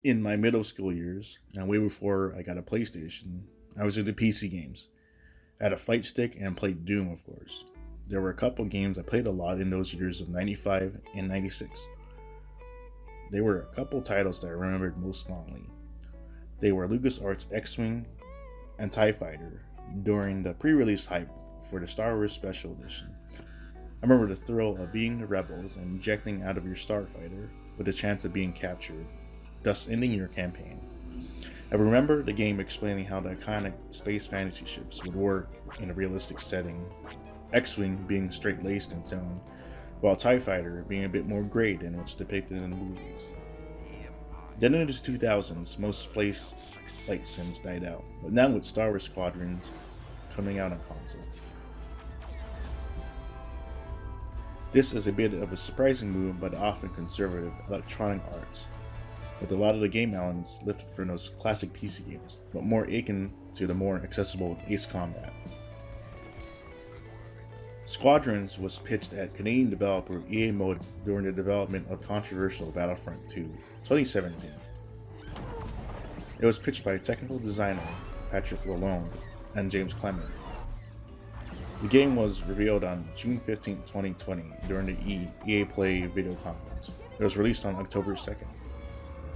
In my middle school years, and way before I got a PlayStation, I was into PC games. I had a fight stick and played Doom, of course. There were a couple games I played a lot in those years of 95 and 96. There were a couple titles that I remembered most fondly. They were LucasArts X-Wing and TIE Fighter during the pre-release hype for the Star Wars Special Edition. I remember the thrill of being the rebels and ejecting out of your starfighter with the chance of being captured, thus ending your campaign. I remember the game explaining how the iconic space fantasy ships would work in a realistic setting, X-Wing being straight-laced in tone, while TIE Fighter being a bit more grey than what's depicted in the movies. Then in the 2000s, most space flight sims died out, but now with Star Wars Squadrons coming out on console. This is a bit of a surprising move by the often conservative Electronic Arts, with a lot of the game elements lifted from those classic PC games, but more akin to the more accessible Ace Combat. Squadrons was pitched at Canadian developer EA Motive during the development of controversial Battlefront 2, 2017. It was pitched by technical designer Patrick Lalonde and James Clement. The game was revealed on June 15, 2020 during the EA Play video conference. It was released on October 2nd.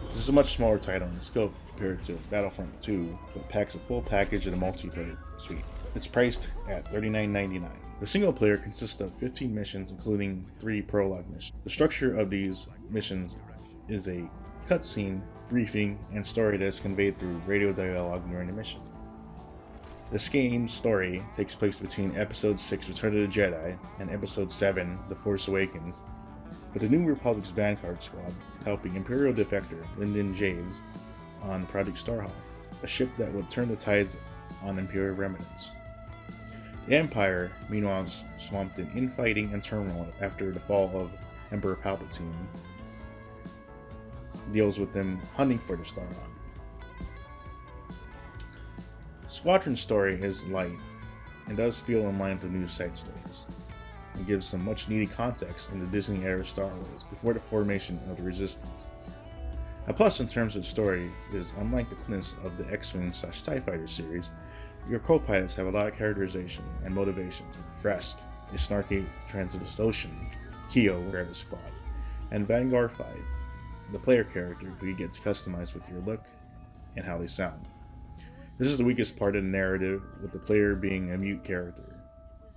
This is a much smaller title in scope compared to Battlefront 2, but packs a full package of the multiplayer suite. It's priced at $39.99. The single player consists of 15 missions, including 3 prologue missions. The structure of these missions is a cutscene, briefing, and story that is conveyed through radio dialogue during the mission. This game's story takes place between Episode 6, Return of the Jedi, and Episode 7, The Force Awakens, with the New Republic's Vanguard Squad helping Imperial defector Lyndon James on Project Starhawk, a ship that would turn the tides on Imperial remnants. The Empire, meanwhile, swamped in infighting and turmoil after the fall of Emperor Palpatine, deals with them hunting for the Starhawk. Squadron's story is light and does feel in line with the new side stories, and gives some much needed context in the Disney era Star Wars before the formation of the Resistance. A plus in terms of story is, unlike the quickness of the X-Wing/TIE Fighter series, your co-pilots have a lot of characterization and motivations. Fresk, a snarky Transocean, Keo, Rabbit Squad, and Vanguard 5, the player character who you get to customize with your look and how they sound. This is the weakest part of the narrative, with the player being a mute character.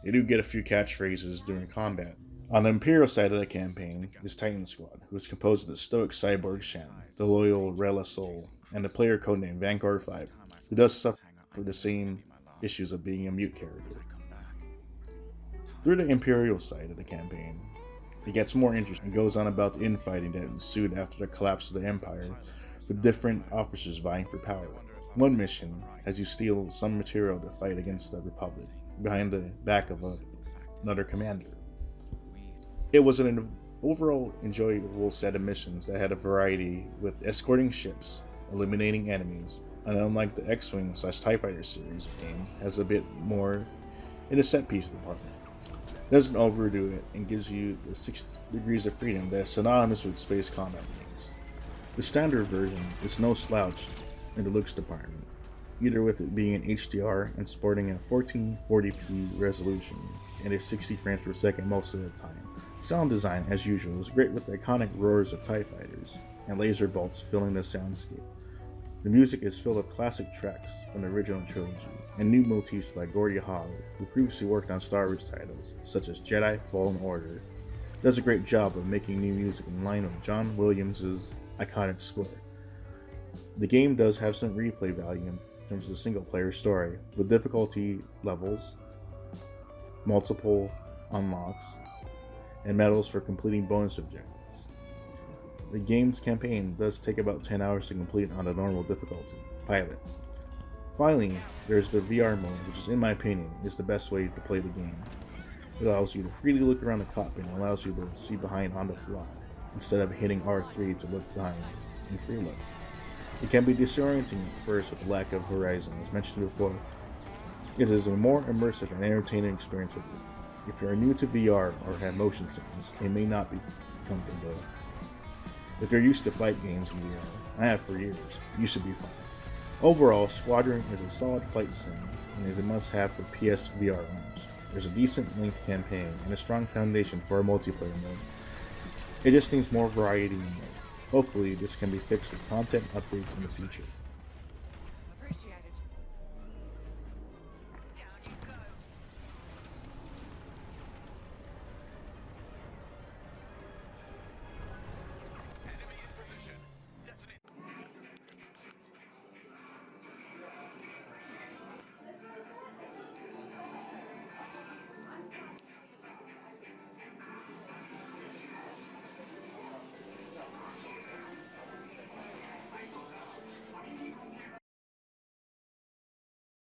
They do get a few catchphrases during combat. On the Imperial side of the campaign is Titan Squad, who is composed of the stoic cyborg Shan, the loyal Rella Soul, and the player codenamed Vanguard 5, who does suffer for the same issues of being a mute character. Through the Imperial side of the campaign, it gets more interesting and goes on about the infighting that ensued after the collapse of the Empire, with different officers vying for power. One mission has you steal some material to fight against the Republic, behind the back of another commander. It was an overall enjoyable set of missions that had a variety, with escorting ships, eliminating enemies, and unlike the X-Wing/TIE Fighter series of games, has a bit more in the set piece department. It doesn't overdo it and gives you the 6 degrees of freedom that is synonymous with space combat games. The standard version is no slouch in the looks department, either with it being an HDR and sporting a 1440p resolution and a 60 frames per second most of the time. Sound design, as usual, is great with the iconic roars of TIE Fighters and laser bolts filling the soundscape. The music is filled with classic tracks from the original trilogy and new motifs by Gordy Hogg, who previously worked on Star Wars titles such as Jedi Fallen Order. Does a great job of making new music in line with John Williams' iconic score. The game does have some replay value in terms of the single-player story, with difficulty levels, multiple unlocks, and medals for completing bonus objectives. The game's campaign does take about 10 hours to complete on a normal difficulty, Pilot. Finally, there's the VR mode, which is, in my opinion, is the best way to play the game. It allows you to freely look around the cockpit and allows you to see behind on the fly, instead of hitting R3 to look behind in free look. It can be disorienting at first with the lack of horizon, as mentioned before. It is a more immersive and entertaining experience with it. If you are new to VR or have motion sickness, it may not be comfortable. If you're used to fight games in VR, I have for years. You should be fine. Overall, Squadron is a solid flight sim and is a must-have for PS VR owners. There's a decent length campaign and a strong foundation for a multiplayer mode. It just needs more variety in modes. Hopefully, this can be fixed with content updates in the future.